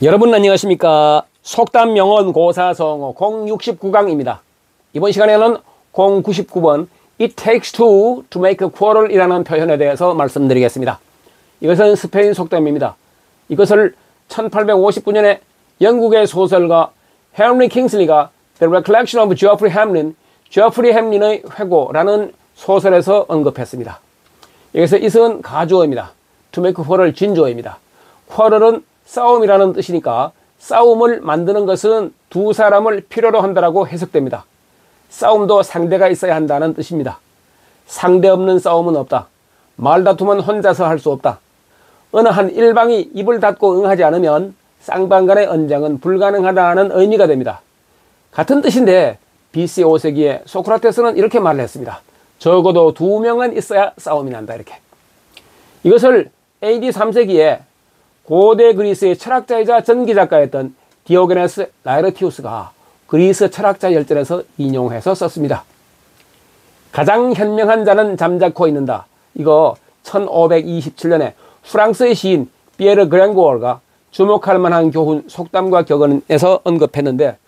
여러분 안녕하십니까. 속담 명언 고사성어 069강입니다. 이번 시간에는 099번 It takes two to make a quarrel 이라는 표현에 대해서 말씀드리겠습니다. 이것은 스페인 속담입니다. 이것을 1859년에 영국의 소설가 헨리 킹슬리가 The Recollection of Geoffrey Hamlin, 제프리 햄린의 회고라는 소설에서 언급했습니다. 여기서 이것은 가주어입니다. To make a quarrel 진주어입니다. quarrel은 싸움이라는 뜻이니까 싸움을 만드는 것은 두 사람을 필요로 한다라고 해석됩니다. 싸움도 상대가 있어야 한다는 뜻입니다. 상대 없는 싸움은 없다. 말다툼은 혼자서 할 수 없다. 어느 한 일방이 입을 닫고 응하지 않으면 쌍방 간의 언쟁은 불가능하다는 의미가 됩니다. 같은 뜻인데 BC 5세기에 소크라테스는 이렇게 말을 했습니다. 적어도 두 명은 있어야 싸움이 난다. 이렇게. 이것을 AD 3세기에 고대 그리스의 철학자이자 전기작가였던 디오게네스 라에르티우스가 그리스 철학자 열전에서 인용해서 썼습니다. 가장 현명한 자는 잠자코 있는다. 이거 1527년에 프랑스의 시인 피에르 그랭고얼가 주목할 만한 교훈 속담과 격언에서 언급했는데,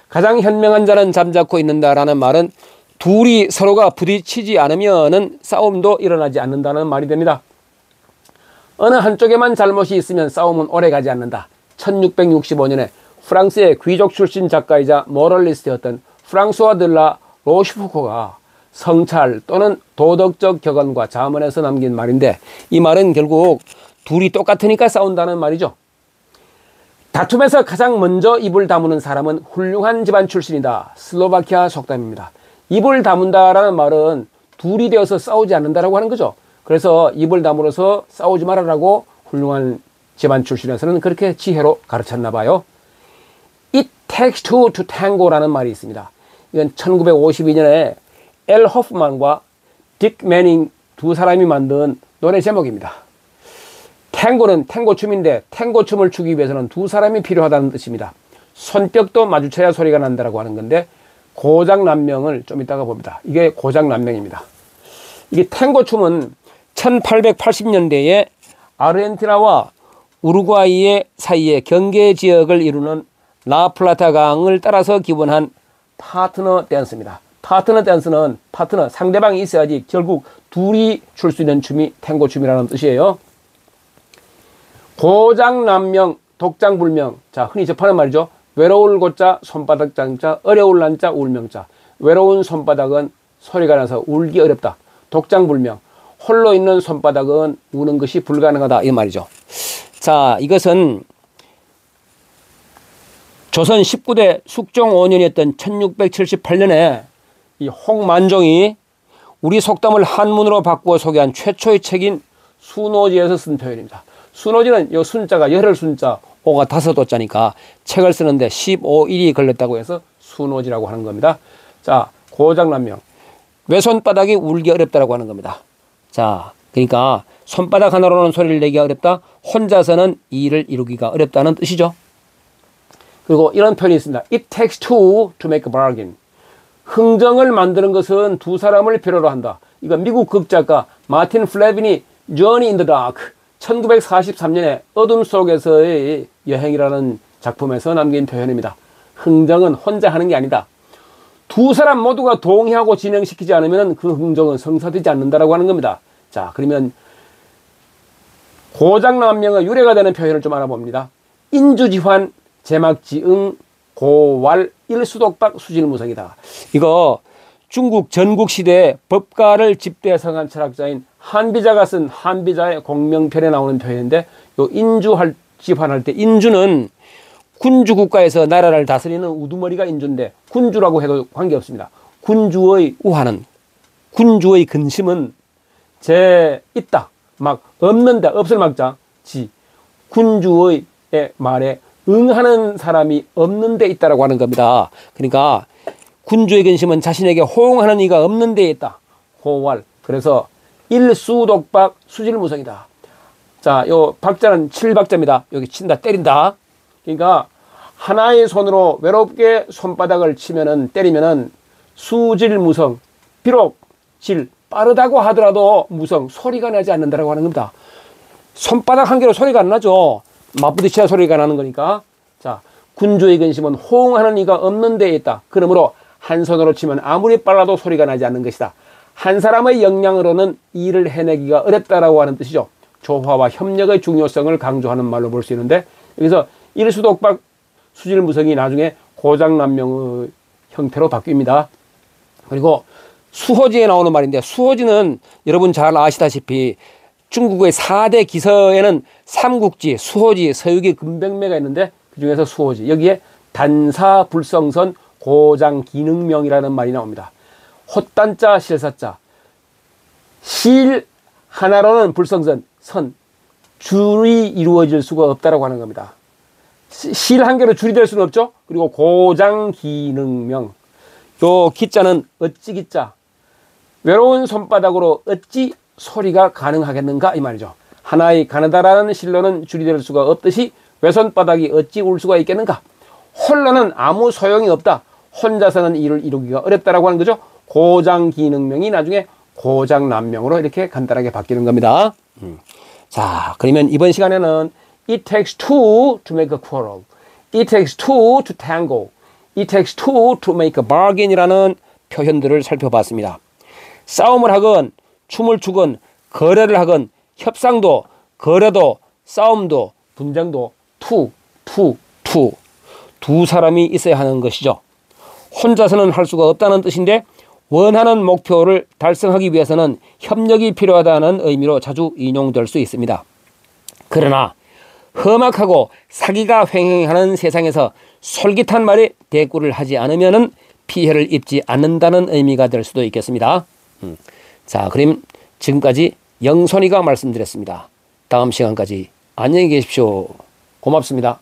가장 현명한 자는 잠자코 있는다라는 말은 둘이 서로가 부딪히지 않으면은 싸움도 일어나지 않는다는 말이 됩니다. 어느 한쪽에만 잘못이 있으면 싸움은 오래가지 않는다. 1665년에 프랑스의 귀족 출신 작가이자 모럴리스트였던 프랑수와 들라 로슈포코가 성찰 또는 도덕적 격언과 자문에서 남긴 말인데, 이 말은 결국 둘이 똑같으니까 싸운다는 말이죠. 다툼에서 가장 먼저 입을 다무는 사람은 훌륭한 집안 출신이다. 슬로바키아 속담입니다. 입을 다문다라는 말은 둘이 되어서 싸우지 않는다라고 하는 거죠. 그래서 입을 다물어서 싸우지 말아라고 훌륭한 집안 출신에서는 그렇게 지혜로 가르쳤나 봐요. It takes two to tango라는 말이 있습니다. 이건 1952년에 엘 호프만과 딕 매닝 두 사람이 만든 노래 제목입니다. 탱고는 탱고 춤인데 탱고 춤을 추기 위해서는 두 사람이 필요하다는 뜻입니다. 손뼉도 마주쳐야 소리가 난다라고 하는 건데, 고장난명을 좀 이따가 봅니다. 이게 고장난명입니다. 이게 탱고 춤은 1880년대에 아르헨티나와 우루과이의 사이에 경계 지역을 이루는 라플라타 강을 따라서 기원한 파트너 댄스입니다. 파트너 댄스는 파트너, 상대방이 있어야지 결국 둘이 출 수 있는 춤이 탱고 춤이라는 뜻이에요. 고장난명, 독장불명. 자, 흔히 접하는 말이죠. 외로울 고자, 손바닥 장자, 어려울 난자, 울명자. 외로운 손바닥은 소리가 나서 울기 어렵다. 독장불명. 홀로 있는 손바닥은 우는 것이 불가능하다. 이 말이죠. 자, 이것은 조선 19대 숙종 5년이었던 1678년에 이 홍만종이 우리 속담을 한문으로 바꾸어 소개한 최초의 책인 수노지에서 쓴 표현입니다. 수노지는 이 순자가 열흘 순자, 오가 다섯 오자니까 책을 쓰는데 15일이 걸렸다고 해서 수노지라고 하는 겁니다. 자, 고장난명. 외손바닥이 울기 어렵다라고 하는 겁니다. 자, 그러니까 손바닥 하나로는 소리를 내기가 어렵다. 혼자서는 이 일을 이루기가 어렵다는 뜻이죠. 그리고 이런 표현이 있습니다. It takes two to make a bargain. 흥정을 만드는 것은 두 사람을 필요로 한다. 이거 미국 극작가 마틴 플레빈이 Journey in the Dark 1943년에 어둠 속에서의 여행이라는 작품에서 남긴 표현입니다. 흥정은 혼자 하는 게 아니다. 두 사람 모두가 동의하고 진행시키지 않으면 그 흥정은 성사되지 않는다라고 하는 겁니다. 자, 그러면 고장난명의 유래가 되는 표현을 좀 알아봅니다. 인주지환, 제막지응, 고왈, 일수독박, 수질무성이다. 이거 중국 전국시대에 법가를 집대성한 철학자인 한비자가 쓴 한비자의 공명편에 나오는 표현인데, 요 인주할 집환할 때 인주는 군주 국가에서 나라를 다스리는 우두머리가 인주인데, 군주라고 해도 관계없습니다. 군주의 우환은, 군주의 근심은 제 있다, 막 없는다, 없을 막자 지, 군주의 말에 응하는 사람이 없는 데 있다라고 하는 겁니다. 그러니까 군주의 근심은 자신에게 호응하는 이가 없는 데에 있다. 호왈. 그래서 일수독박, 수질무성이다. 자, 요 박자는 7박자입니다. 여기 친다, 때린다. 그러니까 하나의 손으로 외롭게 손바닥을 치면은, 때리면은 수질무성. 비록 질, 빠르다고 하더라도 무성, 소리가 나지 않는다라고 하는 겁니다. 손바닥 한 개로 소리가 안 나죠. 맞부딪혀야 소리가 나는 거니까. 자, 군주의 근심은 호응하는 이가 없는 데에 있다. 그러므로 한 손으로 치면 아무리 빨라도 소리가 나지 않는 것이다. 한 사람의 역량으로는 일을 해내기가 어렵다라고 하는 뜻이죠. 조화와 협력의 중요성을 강조하는 말로 볼 수 있는데, 여기서 일수독박 수질무성이 나중에 고장난명의 형태로 바뀝니다. 그리고 수호지에 나오는 말인데, 수호지는 여러분 잘 아시다시피 중국의 4대 기서에는 삼국지, 수호지, 서유기, 금백매가 있는데 그 중에서 수호지, 여기에 단사불성선 고장기능명이라는 말이 나옵니다. 헛단자 실사자, 실 하나로는 불성선, 선, 줄이 이루어질 수가 없다라고 하는 겁니다. 실 한 개로 줄이 될 수는 없죠. 그리고 고장기능명, 요 기자는 어찌 기자, 외로운 손바닥으로 어찌 소리가 가능하겠는가 이 말이죠. 하나의 가느다라는 실로는 줄이 될 수가 없듯이 외손바닥이 어찌 울 수가 있겠는가. 홀로는 아무 소용이 없다. 혼자서는 일을 이루기가 어렵다라고 하는 거죠. 고장기능명이 나중에 고장난명으로 이렇게 간단하게 바뀌는 겁니다. 자, 그러면 이번 시간에는 It takes two to make a quarrel. It takes two to tango. It takes two to make a bargain 이라는 표현들을 살펴봤습니다. 싸움을 하건 춤을 추건 거래를 하건 협상도 거래도 싸움도 분쟁도 두 사람이 있어야 하는 것이죠. 혼자서는 할 수가 없다는 뜻인데 원하는 목표를 달성하기 위해서는 협력이 필요하다는 의미로 자주 인용될 수 있습니다. 그러나 험악하고 사기가 횡행하는 세상에서 솔깃한 말에 대꾸를 하지 않으면 피해를 입지 않는다는 의미가 될 수도 있겠습니다. 자, 그럼 지금까지 영선이가 말씀드렸습니다. 다음 시간까지 안녕히 계십시오. 고맙습니다.